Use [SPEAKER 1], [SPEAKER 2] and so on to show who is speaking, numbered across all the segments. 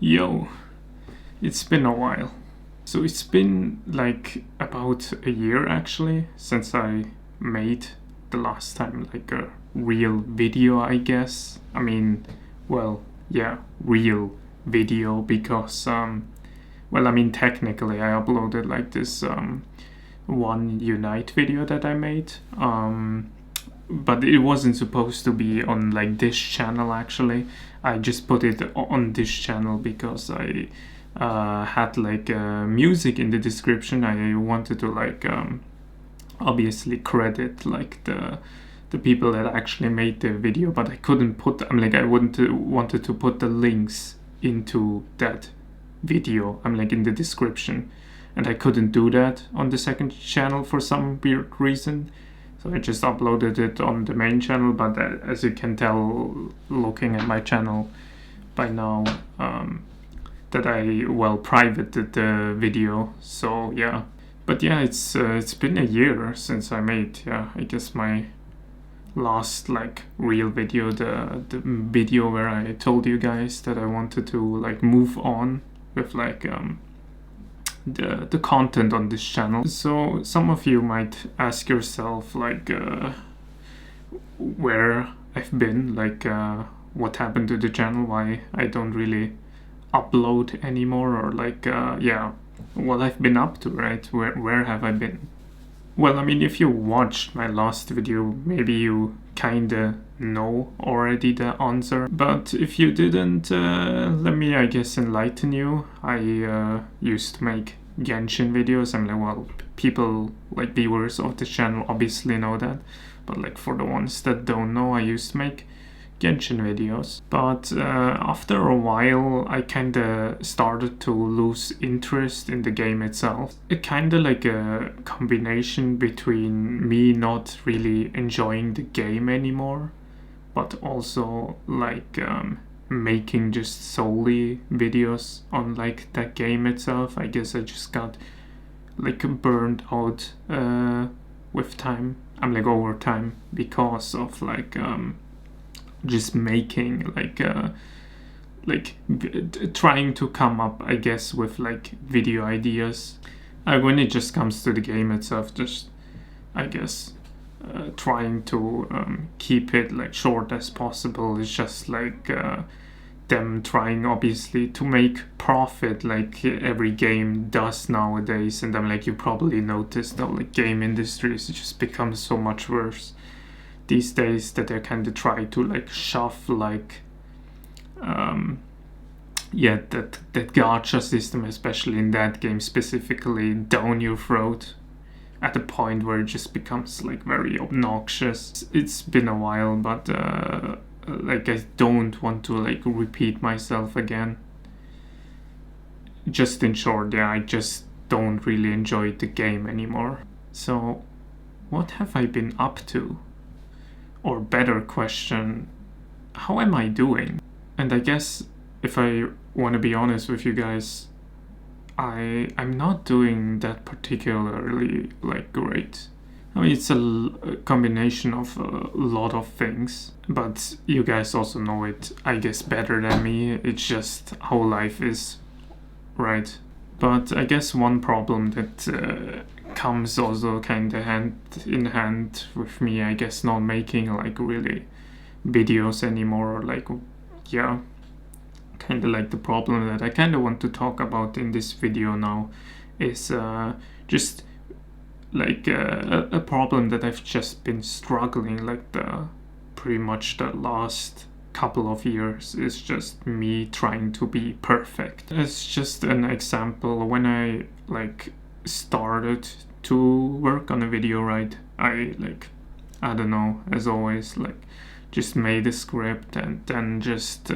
[SPEAKER 1] Yo, it's been a while. So it's been like about a year actually since I made the last time like a real video, I guess. Well, yeah, real video because technically I uploaded like this one Unite video that I made. But it wasn't supposed to be on like this channel actually. I just put it on this channel because I had like music in the description. I wanted to like obviously credit like the people that actually made the video, but I couldn't put. I wanted to put the links into that video. in the description, and I couldn't do that on the second channel for some weird reason. So I just uploaded it on the main channel, but as you can tell looking at my channel by now, that I privated the video. So yeah, but yeah, it's been a year since I made I guess my last like real video, the video where I told you guys that I wanted to like move on with like the content on this channel. So some of you might ask yourself like where I've been, like what happened to the channel, why I don't really upload anymore, or like what I've been up to, right? Where have I been? Well, if you watched my last video, maybe you kinda know already the answer. But if you didn't, let me, I guess, enlighten you. I used to make Genshin videos. People, like viewers of the channel obviously know that. But like for the ones that don't know, I used to make Genshin videos. But after a while, I kinda started to lose interest in the game itself. It kinda like a combination between me not really enjoying the game anymore, but also like making just solely videos on like that game itself. I guess I just got like burned out with time. Over time, because of like just making trying to come up, I guess, with like video ideas. When it just comes to the game itself, just I guess trying to keep it like short as possible. It's just like them trying obviously to make profit, like every game does nowadays. And you probably noticed that like game industries just become so much worse these days, that they kind of try to like shove like that gacha system, especially in that game specifically, down your throat at a point where it just becomes like very obnoxious. It's been a while, but I don't want to like repeat myself again. Just in short, I just don't really enjoy the game anymore. So what have I been up to? Or better question, how am I doing? And I guess if I want to be honest with you guys, I'm not doing that particularly like great. It's a combination of a lot of things, but you guys also know it, I guess, better than me. It's just how life is, right? But I guess one problem that comes also kind of hand in hand with me, I guess, not making like really videos anymore, or like kind of like the problem that I kind of want to talk about in this video now is just like a problem that I've just been struggling like pretty much the last couple of years, is just me trying to be perfect. As just an example, when I like started to work on a video, right, I don't know, as always, like just made a script and then just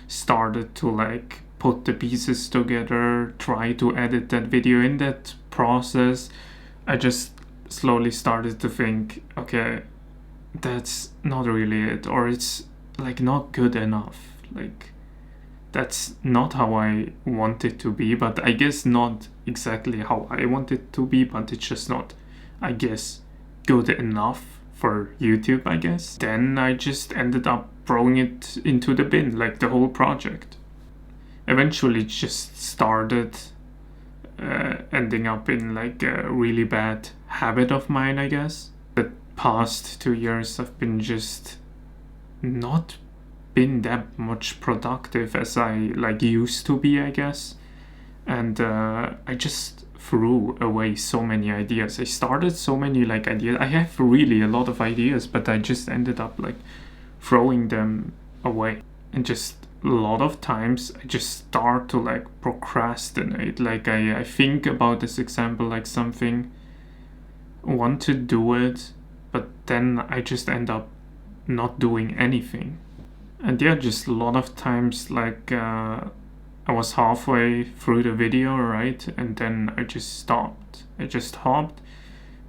[SPEAKER 1] started to like put the pieces together, try to edit that video. In that process, I just slowly started to think, okay, that's not really it, or it's like not good enough. Like that's not how I want it to be, but I guess not exactly how I want it to be, but it's just not, I guess, good enough for YouTube, I guess. Then I just ended up throwing it into the bin, like the whole project. eventually just started ending up in like a really bad habit of mine, I guess. The past 2 years I've been just not been that much productive as I like used to be, I guess. And I just threw away so many ideas. I started so many like ideas. I have really a lot of ideas, but I just ended up like throwing them away. And just a lot of times I just start to like procrastinate. Like I think about this example like something, want to do it, but then I just end up not doing anything. And yeah, just a lot of times like I was halfway through the video, right? And then I just stopped. I just stopped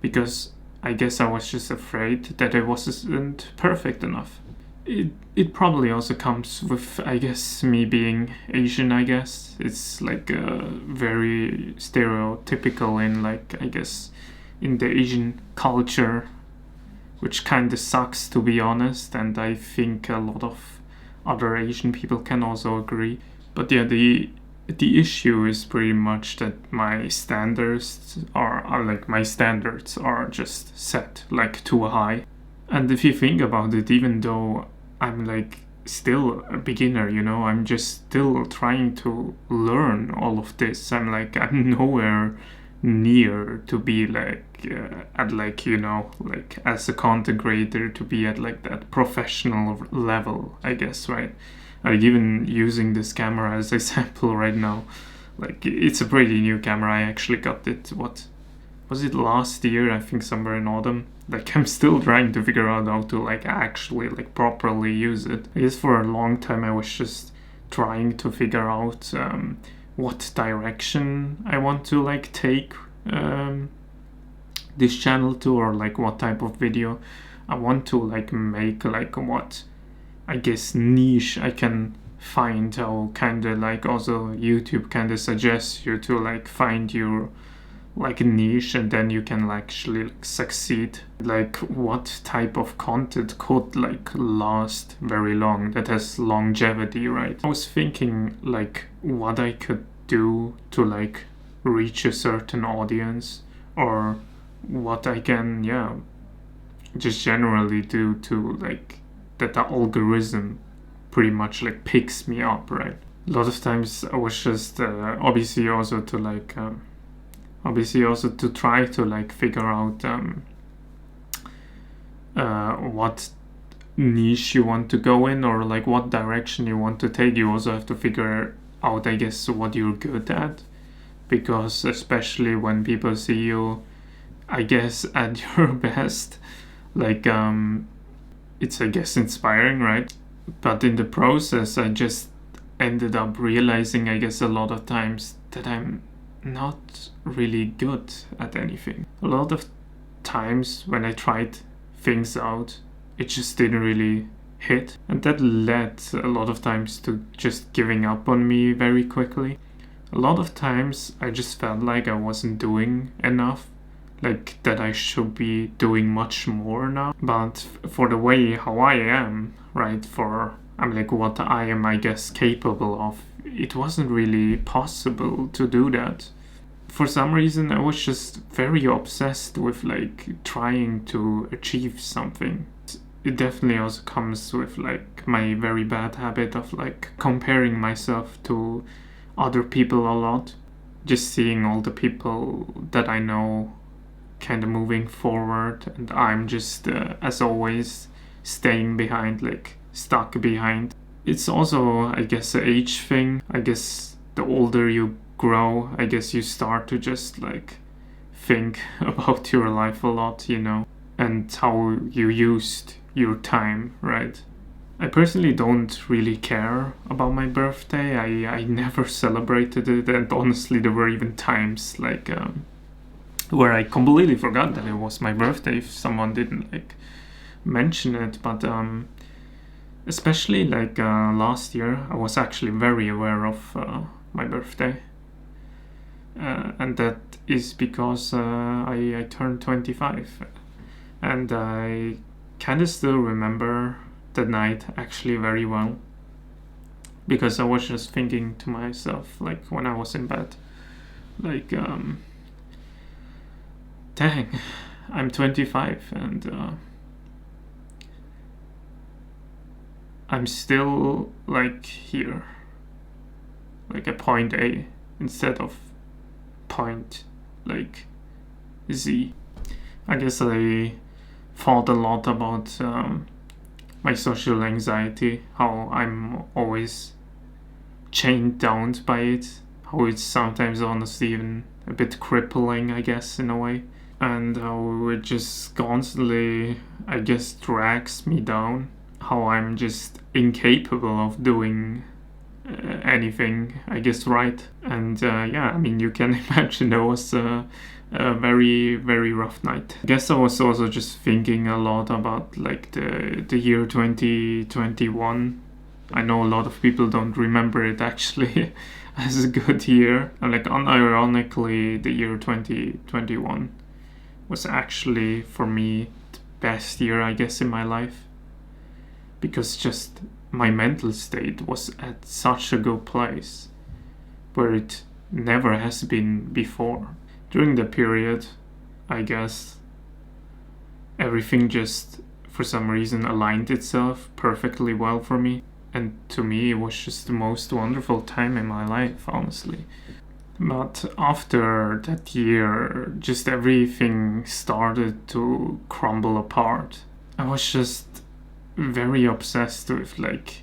[SPEAKER 1] because I guess I was just afraid that it wasn't perfect enough. It probably also comes with, I guess, me being Asian, I guess. It's like very stereotypical in like, I guess, in the Asian culture, which kind of sucks to be honest, and I think a lot of other Asian people can also agree. But yeah, the issue is pretty much that my standards are like my standards are just set like too high. And if you think about it, even though I'm like still a beginner, you know, I'm just still trying to learn all of this. I'm nowhere near to be like at like, you know, like as a content creator to be at like that professional level, I guess, right? Like even using this camera as a sample right now, like it's a pretty new camera. I actually got it, what was it, last year, I think, somewhere in autumn. Like I'm still trying to figure out how to like actually like properly use it. I guess for a long time I was just trying to figure out what direction I want to like take this channel to, or like what type of video I want to like make, like what I guess niche I can find, how kind of like also YouTube kind of suggests you to like find your like niche, and then you can actually like succeed. Like what type of content could like last very long, that has longevity, right? I was thinking like what I could do to like reach a certain audience, or what I can, yeah, just generally do to like that the algorithm pretty much like picks me up, right? A lot of times I was just obviously also to try to like figure out what niche you want to go in, or like what direction you want to take. You also have to figure out, I guess, what you're good at, because especially when people see you, I guess, at your best, like it's, I guess, inspiring, right? But in the process I just ended up realizing, I guess, a lot of times that I'm not really good at anything. A lot of times when I tried things out, it just didn't really hit, and that led a lot of times to just giving up on me very quickly. A lot of times I just felt like I wasn't doing enough, like that I should be doing much more now. But for the way how I am, right, for I'm like what I am, I guess, capable of, it wasn't really possible to do that. For some reason I was just very obsessed with like trying to achieve something. It definitely also comes with like my very bad habit of like comparing myself to other people a lot. Just seeing all the people that I know kind of moving forward, and I'm just as always staying behind, like stuck behind. It's also, I guess, an age thing. I guess the older you grow, I guess you start to just like think about your life a lot, you know, and how you used your time, right? I personally don't really care about my birthday. I never celebrated it, and honestly there were even times like where I completely forgot that it was my birthday if someone didn't like mention it. But especially like last year I was actually very aware of my birthday, and that is because I turned 25, and I kind of still remember the night actually very well. because I was just thinking to myself, like when I was in bed, like, dang, I'm 25 and I'm still like here, like at point A instead of point like Z. I guess I thought a lot about my social anxiety, how I'm always chained down by it, how it's sometimes honestly even a bit crippling, I guess, in a way, and how it just constantly, I guess, drags me down, how I'm just incapable of doing anything, I guess, right. And yeah, I mean, you can imagine it was a very, very rough night. I guess I was also just thinking a lot about like the year 2021. I know a lot of people don't remember it actually as a good year. And like unironically, the year 2021 was actually for me the best year, I guess, in my life, because just my mental state was at such a good place where it never has been before. During the period, I guess everything just for some reason aligned itself perfectly well for me, and to me it was just the most wonderful time in my life, honestly. But after that year, just everything started to crumble apart. I was just very obsessed with like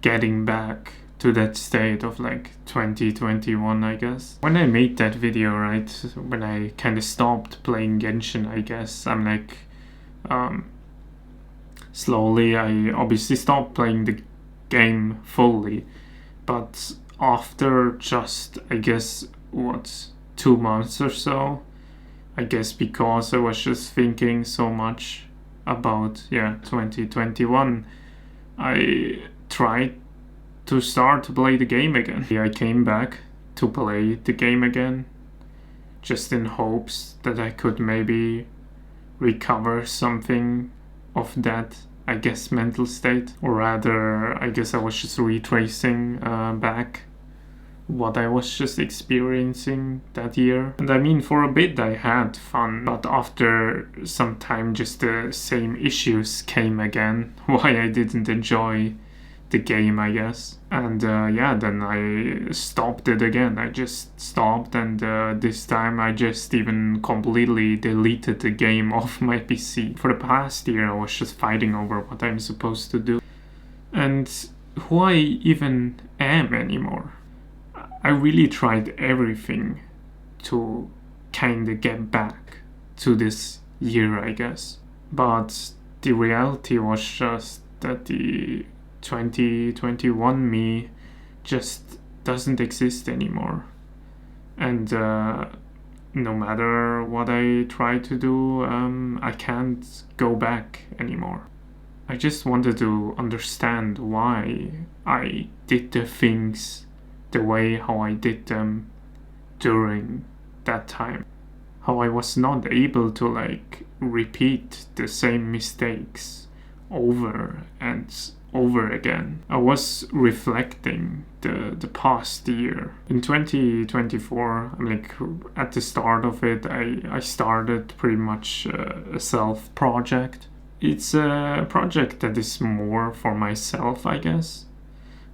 [SPEAKER 1] getting back to that state of like 2021, I guess. When I made that video, right, when I kind of stopped playing Genshin, I guess, I'm like, slowly, I obviously stopped playing the game fully, but after just, I guess, 2 months or so, I guess because I was just thinking so much about, 2021, I tried to start to play the game again. I came back to play the game again, just in hopes that I could maybe recover something of that, I guess, mental state. Or rather, I guess I was just retracing back what I was just experiencing that year. And I mean, for a bit I had fun, but after some time just the same issues came again, why I didn't enjoy the game, I guess. And then I stopped it again. I just stopped, and this time I just even completely deleted the game off my PC. For the past year I was just fighting over what I'm supposed to do and who I even am anymore. I really tried everything to kinda get back to this year, I guess. But the reality was just that the 2021 me just doesn't exist anymore. And no matter what I try to do, I can't go back anymore. I just wanted to understand why I did the things the way how I did them during that time. How I was not able to like repeat the same mistakes over and over again. I was reflecting the past year. In 2024, I'm like at the start of it, I started pretty much a self project. It's a project that is more for myself, I guess.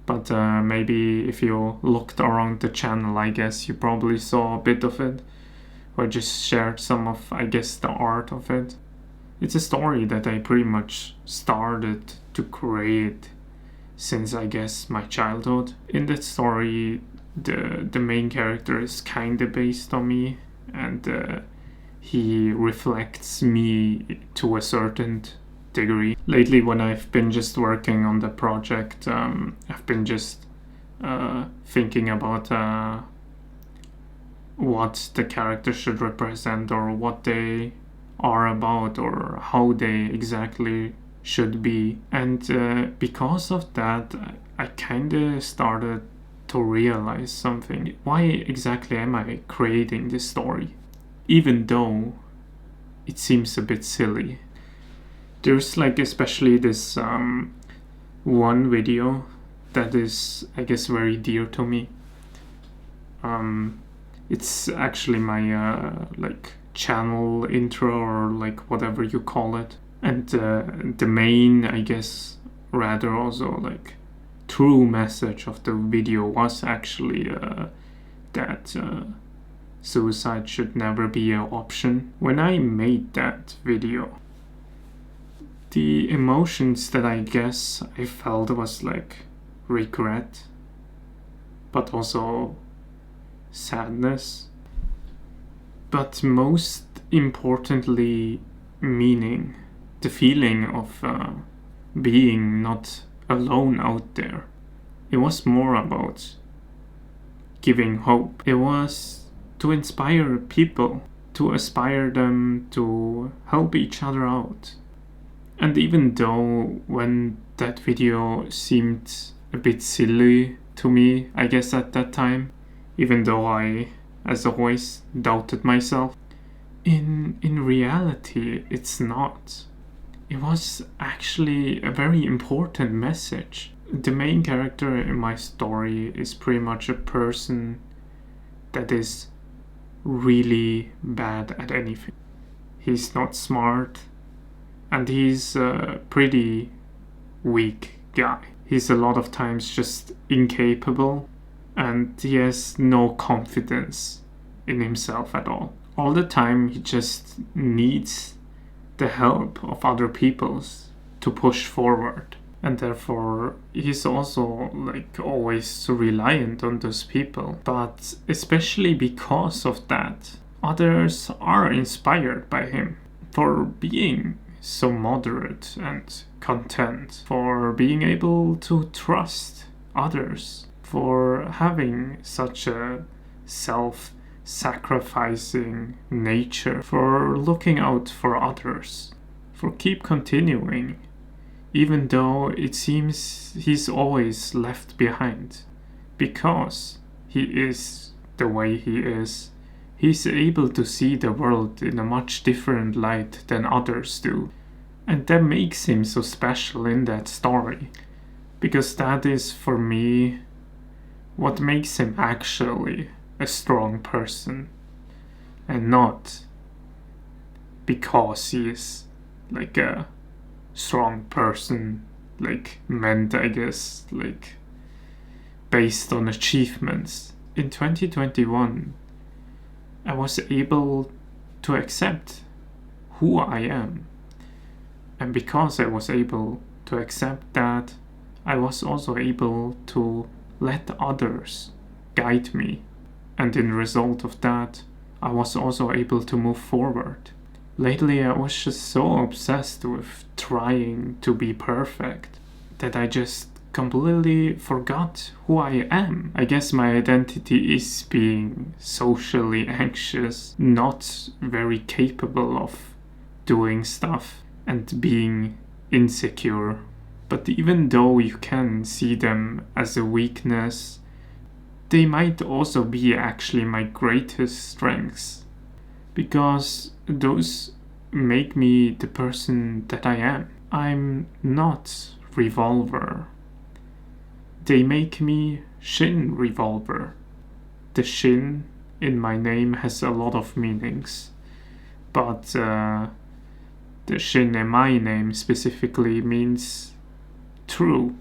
[SPEAKER 1] But maybe if you looked around the channel, I guess you probably saw a bit of it, or just shared some of, I guess, the art of it. It's a story that I pretty much started to create since, I guess, my childhood. In that story, the main character is kinda based on me, and he reflects me to a certain degree. Lately, when I've been just working on the project, I've been just thinking about what the character should represent, or what they are about, or how they exactly should be. And because of that, I kind of started to realize something. Why exactly am I creating this story? Even though it seems a bit silly. There's like especially this one video that is, I guess, very dear to me. It's actually my like channel intro, or like whatever you call it. And the main, I guess, rather also like true message of the video was actually that suicide should never be an option. When I made that video, the emotions that I guess I felt was like regret, but also sadness, but most importantly, meaning, the feeling of being not alone out there. It was more about giving hope. It was to inspire people, to aspire them to help each other out. And even though when that video seemed a bit silly to me, I guess at that time, even though I, as always, doubted myself, in reality, it's not. It was actually a very important message. The main character in my story is pretty much a person that is really bad at anything. He's not smart, and he's a pretty weak guy. He's a lot of times just incapable, and he has no confidence in himself at all. All the time he just needs the help of other people's to push forward, and therefore he's also like always reliant on those people. But especially because of that, others are inspired by him for being so moderate and content, for being able to trust others, for having such a self-sacrificing nature, for looking out for others, for keep continuing, even though it seems he's always left behind. Because he is the way he is, he's able to see the world in a much different light than others do. And that makes him so special in that story. Because that is, for me, what makes him actually a strong person. And not because he is like a strong person, like meant, I guess, like based on achievements. In 2021, I was able to accept who I am. And because I was able to accept that, I was also able to let others guide me. And in result of that, I was also able to move forward. Lately, I was just so obsessed with trying to be perfect that I just completely forgot who I am. I guess my identity is being socially anxious, not very capable of doing stuff, and being insecure. But even though you can see them as a weakness, they might also be actually my greatest strengths, because those make me the person that I am. I'm not Revolver. They make me ShinRevolver. The Shin in my name has a lot of meanings, but the Shin in my name specifically means true.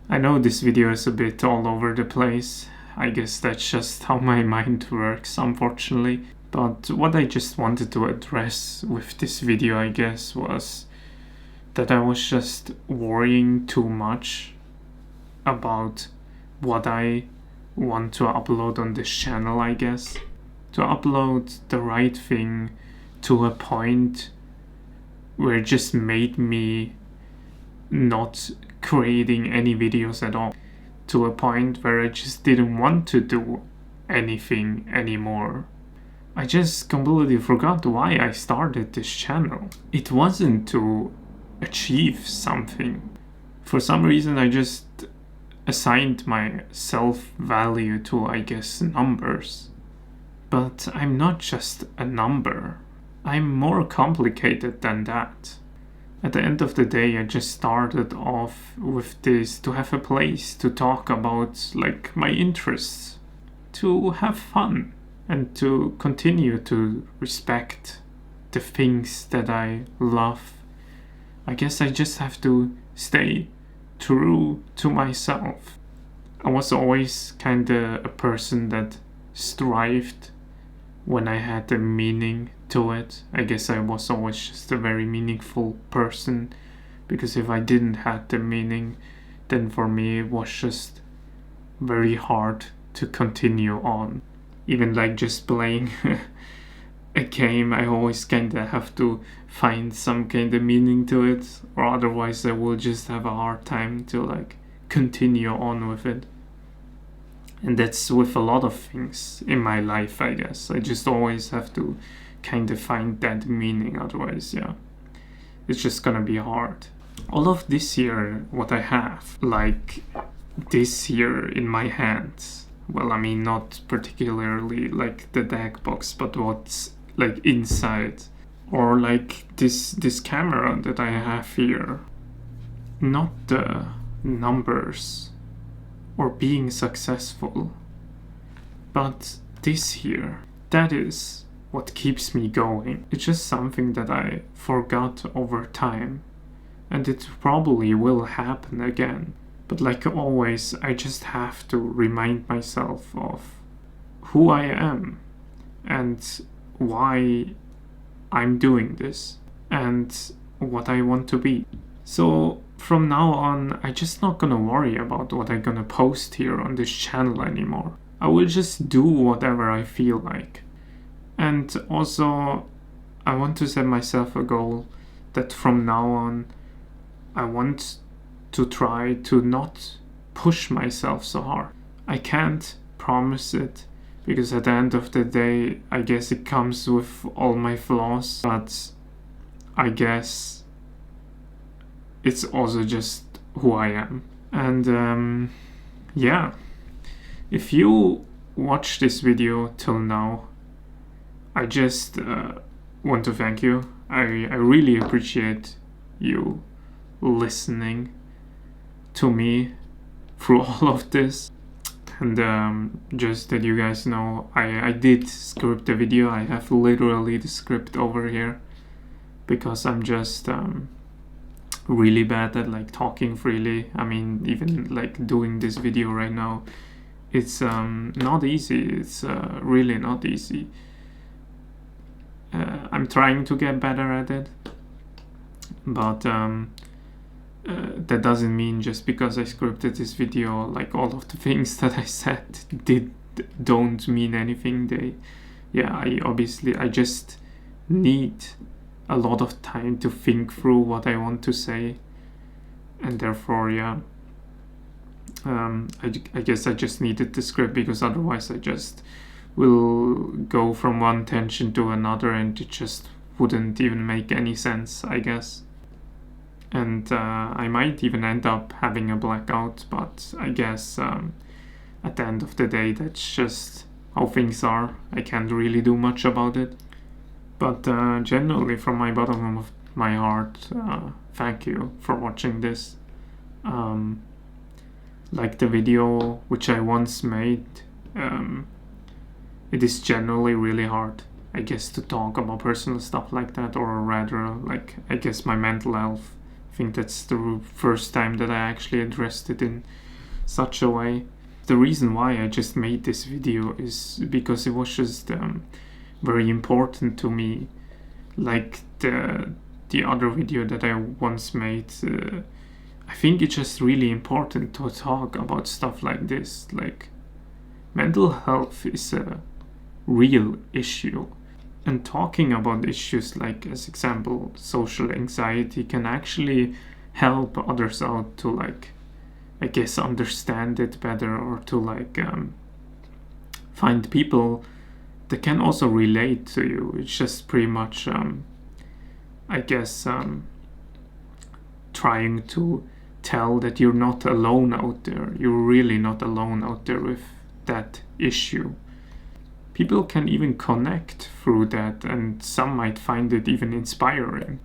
[SPEAKER 1] I know this video is a bit all over the place. I guess that's just how my mind works, unfortunately. But what I just wanted to address with this video, I guess, was that I was just worrying too much about what I want to upload on this channel, I guess. To upload the right thing to a point where it just made me not creating any videos at all. To a point where I just didn't want to do anything anymore. I just completely forgot why I started this channel. It wasn't to achieve something. For some reason I just assigned my self-value to, I guess, numbers. But I'm not just a number. I'm more complicated than that. at the end of the day, I just started off with this to have a place to talk about like my interests, to have fun, and to continue to respect the things that I love. I guess I just have to stay true to myself. I was always kind of a person that strived when I had a meaning to it. I guess I was always just a very meaningful person, because if I didn't have the meaning, then for me it was just very hard to continue on. Even like just playing a game, I always kind of have to find some kind of meaning to it, or otherwise I will just have a hard time to like continue on with it. And that's with a lot of things in my life, I guess. I just always have to kind of find that meaning, otherwise, yeah, it's just gonna be hard. All of this here, what I have, like this here in my hands, well, I mean, not particularly like the deck box, but what's like inside, or like this camera that I have here, not the numbers or being successful, but this here, that is what keeps me going. It's just something that I forgot over time, and it probably will happen again. But like always, I just have to remind myself of who I am and why I'm doing this and what I want to be. So from now on, I'm just not gonna worry about what I'm gonna post here on this channel anymore. I will just do whatever I feel like. And also, I want to set myself a goal that from now on, I want to try to not push myself so hard. I can't promise it, because at the end of the day, I guess it comes with all my flaws, but I guess it's also just who I am. And yeah, if you watch this video till now, I just want to thank you. I really appreciate you listening to me through all of this. And just that you guys know, I did script the video. I have literally the script over here, because I'm just really bad at like talking freely. I mean, even like doing this video right now, it's not easy. It's really not easy. I'm trying to get better at it, but that doesn't mean just because I scripted this video, like all of the things that I said don't mean anything. I just need a lot of time to think through what I want to say, and therefore, yeah, I guess I just needed the script, because otherwise I just will go from one tangent to another, and it just wouldn't even make any sense, I guess. And I might even end up having a blackout, but I guess at the end of the day, that's just how things are. I can't really do much about it. But generally, from my bottom of my heart, thank you for watching this. Like the video which I once made, it is generally really hard, I guess, to talk about personal stuff like that, or rather, like, I guess my mental health. I think that's the first time that I actually addressed it in such a way. The reason why I just made this video is because it was just very important to me. Like the other video that I once made, I think it's just really important to talk about stuff like this. Like, mental health is a real issue, and talking about issues like, as example, social anxiety can actually help others out to, like, I guess, understand it better, or to like find people that can also relate to you. It's just pretty much I guess trying to tell that you're not alone out there. You're really not alone out there with that issue. People can even connect through that, and some might find it even inspiring.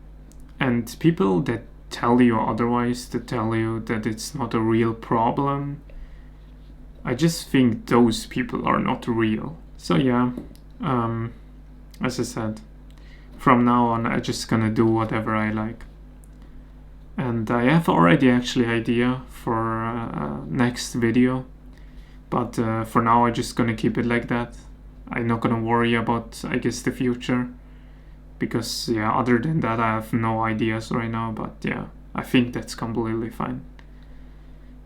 [SPEAKER 1] And people that tell you otherwise, that tell you that it's not a real problem, I just think those people are not real. So yeah, as I said, from now on I just gonna do whatever I like. And I have already actually idea for next video, but for now I'm just gonna keep it like that. I'm not gonna worry about, I guess, the future, because yeah, other than that I have no ideas right now. But yeah, I think that's completely fine,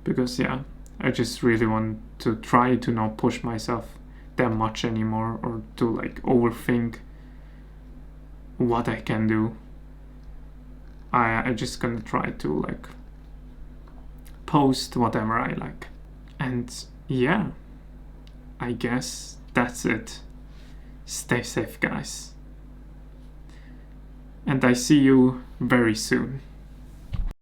[SPEAKER 1] because yeah, I just really want to try to not push myself that much anymore, or to like overthink what I can do. I just gonna try to like post whatever I like. And yeah, I guess that's it. Stay safe, guys. And I see you very soon.